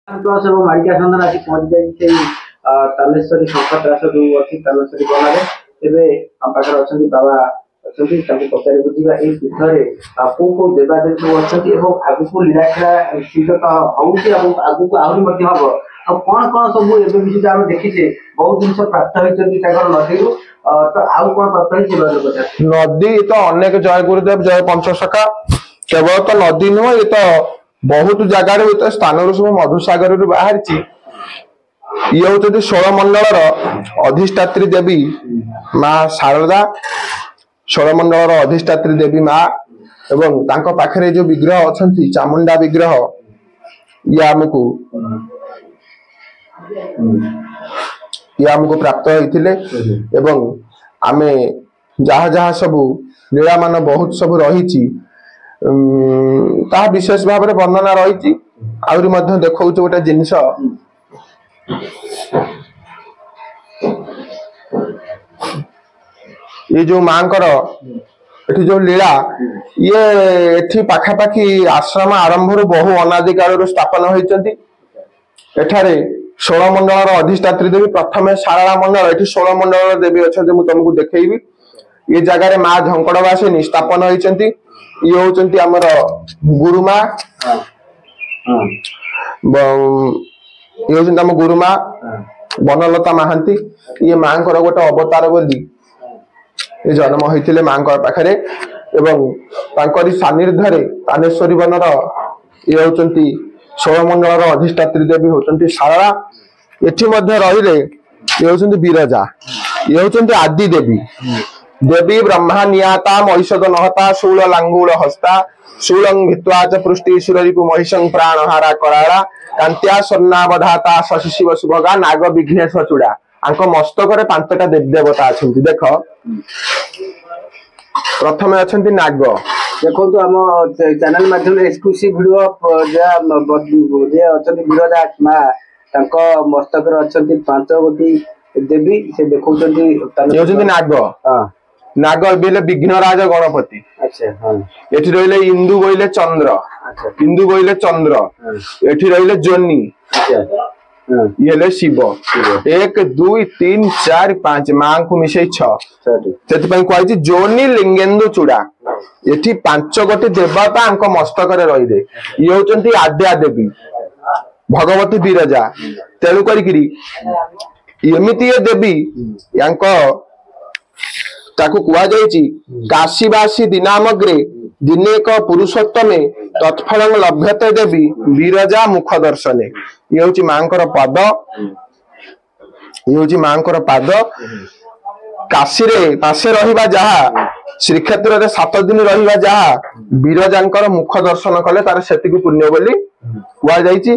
plus एवं मालिका सन्धान आसी पहुंच जाए तालेश्वरी शंखत्रास जो अच्छी तालेश्वरी गलारे तेरे हम पाखे अच्छा बाबा अच्छा पचारि बुझा ये पीठरे कौ कौ देवादेवी सब अच्छा आग को लीलाखेला शीघ्रतः आगू आहरी हम कौन कौन सब विषय आम देखीचे बहुत जिन प्राप्त होती नदी तो आउ कौन प्राप्त हो नदी तो अनेक जय गुरुदेव जय पंचसखा केवल तो नदी नुह ये तो बहुत जगार स्थान सब मधुसागर बाहर ये हूँ 16 मंडल अधिष्ठात्री देवी माँ शारदा 16 मंडल अधिष्ठात्री देवी माँ एवं तांको पाखरे जो विग्रह अच्छा चामुंडा विग्रह ये आमको प्राप्त होते एवं आमे जहाँ जहाँ सबू लीला मान बहुत सब रही विशेष भाव में वर्णना रही आहरी देखा गोटे जिनस ये जो मांकर एठी जो लीला ये एठी पाखापाखी आश्रम आरंभ बहु अनादि काल स्थापन होती एठारे 16 मंडल अधिष्ठात्री देवी प्रथम शारदा मंडल एठी 16 मंडल देवी अच्छा मुझे तुमको देखी ये जगह माँ झंकड़वासिनी स्थापन होती ये होचंती हमर गुरुमा ये होचंती हम गुरुमा बनलता महांती ये माँ गोटे अवतार बोली ये जन्म होते माँ पाखरे एवं तांकरी सानिध्य तानेश्वरी बनर ये होचंती 16 मंडल अधिष्ठात्री देवी होचंती शारदा एठी मध्य रहिले ये होचंती बिरजा ये होचंती आदि देवी देवी ब्रह्मा नियाता महिषद नहता शूल लांगूल हस्ता शूलं भित्वा च पृष्टि सुररिपु महिषं प्राणहारा कराड़ा कांत्या स्वर्णावधाता शशि शिव सुभगा नाग विघ्नेश चूड़ा आंक मस्तक रे 5टा देवी देवता अछंती देख प्रथम अछंती नाग देखो तो हम चैनल माध्यम एक्सक्लूसिव वीडियो जे अछंती बिरजा मां तांको मस्तक रे अछंती 5 गोटी देवी से देखौचंती ये होचंती नाग हां नाग बेले विघ्नराज गणपति अच्छा हां एठी रहिले इंदु बोइले चंद्र अच्छा इंदु बोइले चंद्र एठी रहिले जोनी अच्छा ये ले शिव 1 2 3 4 5 मां को मिसै 6 सेति पई कहै छी जोनी लिंगेंदु चूड़ा एठी 5 गोटी देवता अंक मस्तक रे रहि दे ये होचंती आद्या देवी भगवती बिरजा तेलु करिकरी एमिति ये देवी यांको ताकू कुआ जाइछि काशीवासी दिनामग्रे दिनेक पुरुषोत्तमे तत्फलं लभ्यते देवी बिरजा मुख दर्शने ये होछि मांकर पाद ये होछि मांकर पाद काशी रे पासे रहिबा जहा श्रीक्षेत्र रे 7 दिन रहिबा जहा बिरजांकर मुख दर्शन कले तार सेतिकु पुण्य बोली कुआ जाइछि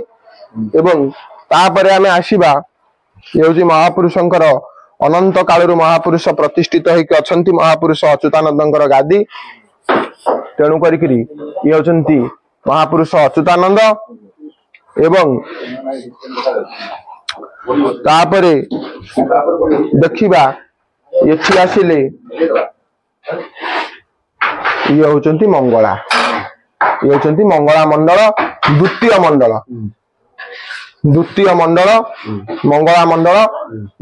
एवं तापरे आमे आसीबा ये होछि महापुरुषंकर अनंत कालरू महापुरुष प्रतिष्ठित होइके अछंती महापुरुष अच्युतानंदंकर गादी तेणु करिकरी ये होचंती महापुरुष अच्युतानंद एवं तापरे देखिबा एठी आसिले ये होचंती मंगला ये होचंती मंगला मंडल द्वितीय मंडल मंगला मंडल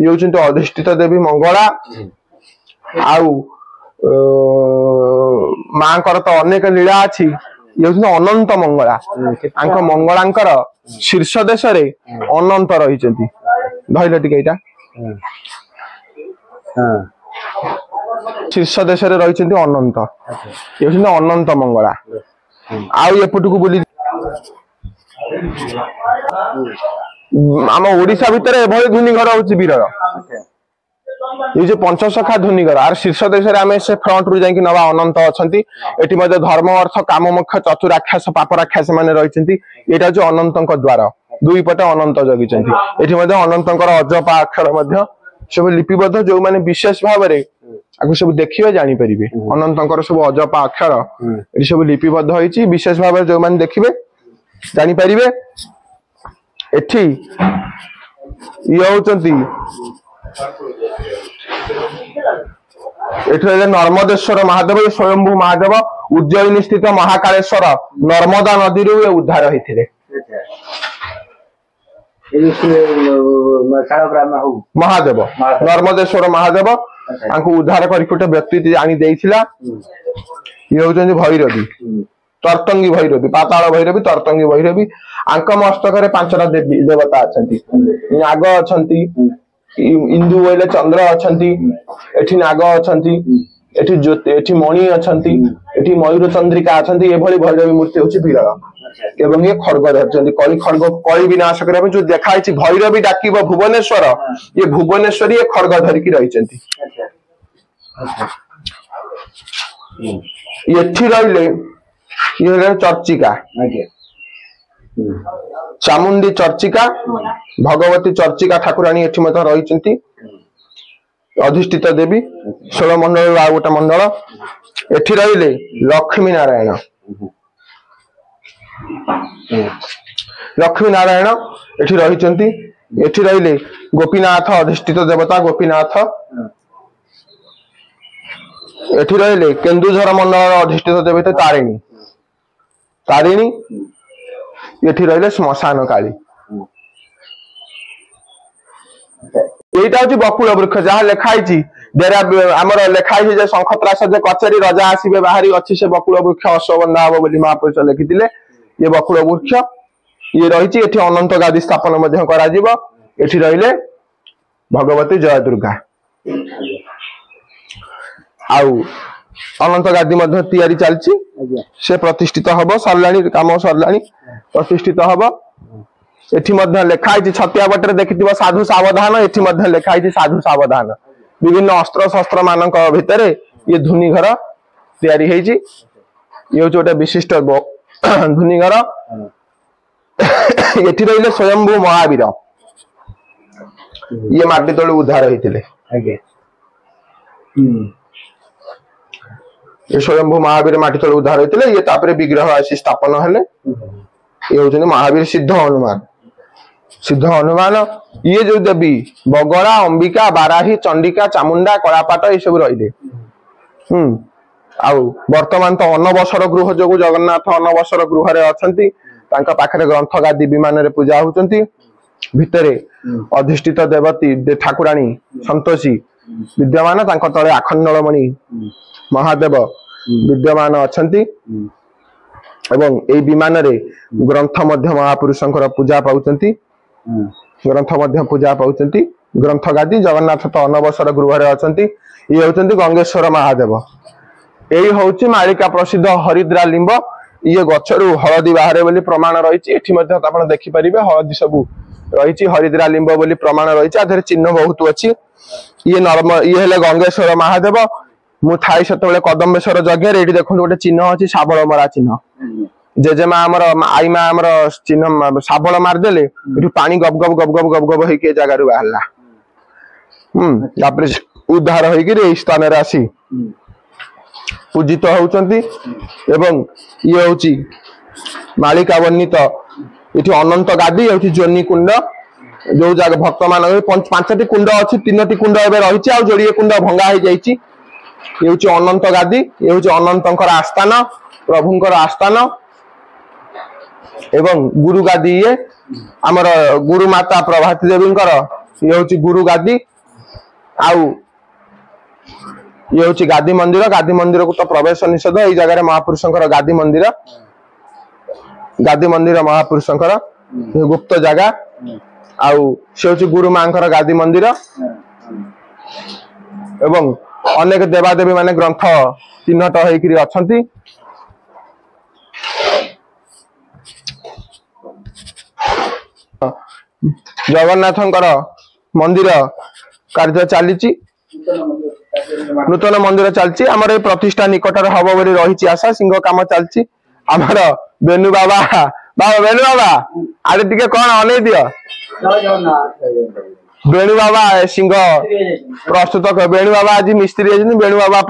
ये होचंती अधिष्ठित देवी मंगला आउ मां कर तो अनेक लीला अच्छी ये होचंती अनंत मंगला आंक मंगलांकर शीर्ष देश रे अनंत रहिचंती धइले टिके एटा शीर्ष देश रे रहिचंती अनंत ये होचंती अनंत मंगला आउ एपटुकु बोली आम ओडिशा भितर एभली धुनीघर होची बीरर ये जो पंचसखा धुनीघर आर शीर्ष देश रे आमे से फ्रंट रु जाई नवा अनंत अछंती एटी मध्ये धर्म अर्थ काम मोक्ष चतुराख्यास पाप राख्यास माने रहिचंती एटा जो अनंतक द्वार दुई पटे अनंत जगिचंती एटी मध्ये अनंतकर अजपा अक्षर मध्ये सब लिपिबद्ध जो माने विशेष भाव रे आगु सब देखिबे जानि परिबे अनंतकर सब अजपा अक्षर एटी सब लिपिबद्ध होईची विशेष भाव रे जो माने देखिबे जानि परिबे एठी ये होचंती एठे नर्मदेश्वर महादेव स्वयंभू महादेव उज्जयिनी स्थित महाकालेश्वर नर्मदा नदी रू उद्धार होते महादेव नर्मदेश्वर महादेव उद्धार कर व्यक्ति आनी देइथिला ये होचंदी भैरवी तरतंगी भैरवी पाताल भैरवी तरतंगी भैरवी आंक मस्तक रे पांचटा देवी देवता अछंती नाग अछंती इंदु बोले चंद्र अछंती एठी नाग अछंती एठी ज्योति एठी मणि अछंती एठी मयूर चंद्रिका अछंती एभली भैरवी मूर्ति होची विरल एवं ये खड़ग धरछंती कली खड़ग कली विनाश करे जो देखाई छि भैरवी डाकिबो भुवनेश्वर ये भुवनेश्वरी ये खड़ग धरिकी रहिछंती एठी रहिले ये चर्चिका चामुंडी चर्चिका भगवती चर्चिका ठाकुराणी एठी मत रहिछंती अधिष्ठित देवी 16 मंडल आ गोटे मंडल एठी रहिले लक्ष्मी नारायण लक्ष्मी नारायण एठी रहिछंती एठी रहिले गोपीनाथ अधिष्ठित देवता गोपीनाथ एठी रहिले केन्दुझर मंडल अधिष्ठित देवता तारिणी तारिणी एठी रहिले श्मशान काली एटा होची बकुल वृक्ष जहाँ लेखाई आमर लेखाई जे शंखत्रास जे कचेरी रजा आसीबे बाहरी अछि से बकुल वृक्ष अश्वबंधा हबो बोली महापुरुष लिखिथिले ये बकुल वृक्ष ये रहिछि एठी अनंत गादी स्थापन मध्य करा जिवो एठी रहिले भगवती जय दुर्गा आउ अनंत गादी मध्य तैयारी चलछि से प्रतिष्ठित हबो सरलाणी काम सरलाणी प्रतिष्ठित हबो एठी मध्य लेखाई छि छतिया बटरे देखिथिबो साधु सावधान एठी मध्य लेखाई छि साधु सावधान विभिन्न अस्त्र शस्त्र मानक भितरे ये धुनी घर तैयारी हेछि ये होछ ओटा विशिष्ट धुनी घर एठी रहिले स्वयंभू महावीर ये माटी तळे उद्धार हेतिले ये स्वयंभू महावीर माटी तळे उद्धार हेतिले ये तापरे विग्रह आसी स्थापन हेले ये होचने महावीर सिद्ध हनुमान ये जो देवी बगड़ा अंबिका बाराही चंडिका चामुंडा कलापाट ये सब रही आउ वर्तमान तो अनवसर गृह जो जगन्नाथ अनवसर गृह रे अछंती तांका पाखरे ग्रंथ गादी विमान रे पूजा होचंती भितरे अधिष्ठित देवती ठाकुराणी संतोषी विद्यमान तांका तळे आखंडलमणि महादेव विद्यमान अछंती एवं ए विमान रे ग्रंथ मध्य महापुरुषंकर पूजा पाउचंती ग्रंथ मध्य पूजा पाउचंती ग्रंथ गादी जगन्नाथ तो अनवसर गृह रे अछंती ये होचंती गंगेश्वर महादेव एई होची मालिका प्रसिद्ध हरिद्रा लिंब ये गछरु हळदी बाहरे बोली प्रमाण रहिछि एठी मध्ये आपण देखि परिबे हळदी सबु रहिछि हरिद्रा लिंब बोली प्रमाण रहिछि आधर चिन्ह बहुत अछि ये नर्म ये हेले गंगेश्वर महादेव मु थाई सतबेले कदम्बेश्वर जगह रे एठी देखु गोटे चिन्ह अछि साबळ मरा चिन्ह जेजेमा हमर आई मा हमर चिन्ह साबळ मार देले एठी पानी गब गब गब गब गब गब होई के जगह रु बाहरला तापर उद्धार होई कि रे स्थान रे आसी पूजित होउचंती एवं ये होची मालिका वर्णित एठी अनंत गादी एठी जोनी कुंड जो जगह भक्त मान पांचटी कुंड अछि तीनटी कुंड एबे रहिछि आ जोड़िए कुंड भंगा हो जाइछि ये होची अनंत गादी ये होची अनंतंकर आस्थान प्रभुंकर आस्थान एवं गुरु गादी ये हमर गुरु माता प्रभाती देवींकर ये होची गुरु गादी आउ ये होची गादी मंदिर को तो प्रवेश निषेध एई जगह रे महापुरुषंकर गादी मंदिर महापुरुषंकर गुप्त जगह आउ से होची गुरु मांकर गादी मंदिर एवं अनेक देवादेवी माने ग्रंथ चिन्हट होइकरी अछंती जगन्नाथंकर मंदिर कार्य चलीची नूतन मंदिर चलची हमर ए प्रतिष्ठा निकटर हबो बोली रहिची आशा सिंह काम चलची हमर बेनु बाबा बेनु बाबा आले टिके कोन अनै दियो बेनु बाबा सिंह प्रस्तुत बेनु बाबा आज मिस्त्री आजनी बेनु बाबा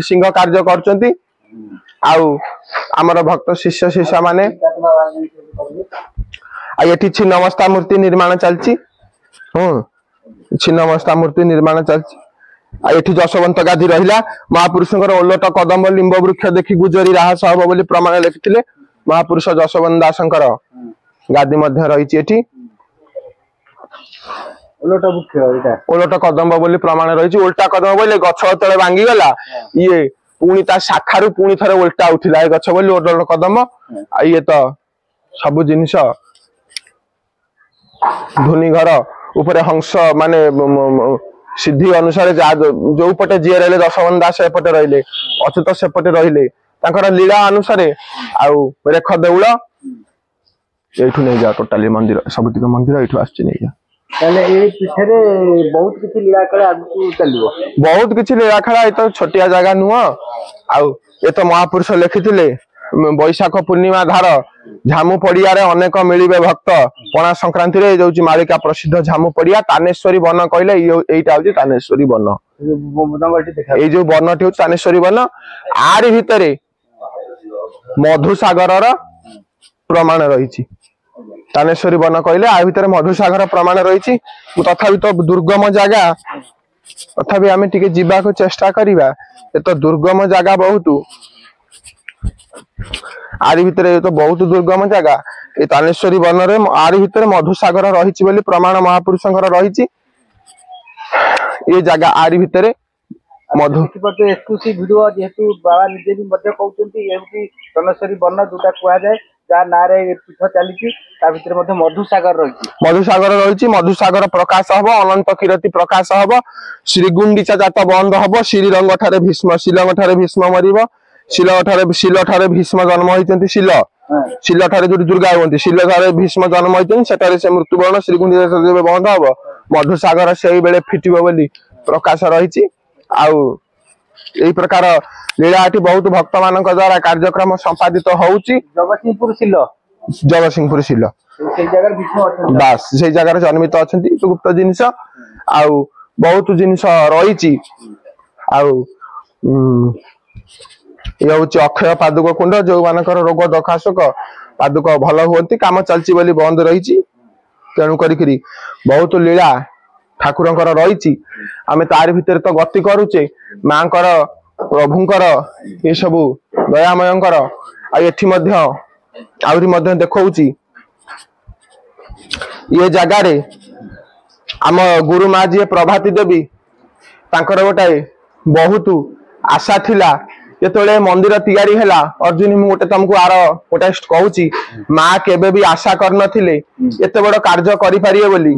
सिंह कार्य करचंती आउ हमर भक्त शिष्य शिष्य माने आ एठी छिन्नमस्ता मूर्ति निर्माण चलची छिन्नमस्ता मूर्ति निर्माण चलची आ एठी जशवंत गादी रहिला महापुरुषंकर ओलट कदम लिंब वृक्ष देखि गुजरी राहस हबो बोली प्रमाण लिखिथिले महापुरुष जशवंत दासंकर गादी मध्य रहिछि एठी ओलटा वृक्ष एटा ओलट कदम्ब बोली प्रमाण रही उल्टा कदम बोले गछ तले भांगी गला ये पुणी ता शाखारू पुणी थरे उल्टा उठिला ए गछ बोली ओलट कदम ये तो सब जिनिस धुनी घर ऊपर हंस माने सिद्धि अनुसार जो पटे जी रही दशवन दास एपटे रहिले अच्युत सेपटे रहिले तांकर लीला अनुसार आउ रेख देउल एठू नहीं जा टोटाली मंदिर सबटिक मंदिर एठू आछि नहीं जा ताले ए पिठरे बहुत किछि लीला करे आगु चलिबो बहुत किछि लीला खेला ए तो छोटिया जगह नुह आउ ए तो महापुरुष लिखिथिले बैशाख पूर्णिमा धार झामु पड़िया रे अनेक मिलिबे भक्त पणा संक्रांति रे जोची मालिका प्रसिद्ध झामु पड़िया तानेश्वरी वन कहले एटा होची तानेश्वरी वन ए जो वनटी होची तानेश्वरी वन आरी भितरे मधुसागर रा प्रमाण रही तानेश्वरी वन कहले आ भितर मधुसागर प्रमाण रही तथापि तो दुर्गम जगह तथापि आमे टिके जीवा को चेष्टा करिबा ए तो दुर्गम जगह बहुत आरी भितर तो बहुत दुर्गम जगह ए तानेश्वरी वन रे आरी भितर मधुसागर रही बोली प्रमाण महापुरुषंकर रही ये जगह आरी भितर मधु एक्सक्लूसिव वीडियो जेहेतु बाबा निजे भी मध्य कहउचंती एमती तानेश्वरी वन जोटा कुआ जाय जा नारे पीठ चली मधुसागर रही मधुसागर प्रकाश हम अनंत किरती प्रकाश हम श्रीगुंडीचा जात बंद हम श्रीरंग ठारे भीष्म शिलंग ठारे भीष्म मरिब शिल ठारे भीष्म जन्म होती शिल ठारे जो दुर्गा हमें शिल ठारे भीष्म जन्म होती से मृत्युवरण श्रीगुंडीचा बंद हम मधुसागर से बेले फिटिब बोली प्रकाश रही यही प्रकार लीला बहुत भक्त मान द्वारा कार्यक्रम संपादित होउची जगतसिंहपुर शिल बास से जगह जन्मित अच्छा गुप्त जिनिस आउ बहुत जिनिस रही ये हूँ अक्षय पादुक कुंड जो मानकर रोग दखाशक पादुक भल हुआ काम चलती बोली बंद रही तेणु करी बहुत लीला ठाकुरंकर रही आमे तार भितर तो गति करुचे मांकर प्रभुंकर ये सबू दयामयंकर एठी मध्य आउरी मध्य देखौची ये जगह रे आम गुरु माँ जी प्रभाती देवी तांकर गोटाए बहुत आशा थिला जेतोले मंदिर तैयारी हैला अर्जुन मु गोटे तुमको आर गोटे कहूची माँ केबे भी आशा कर नथिले एते बड़ कार्य करि पारिए बोली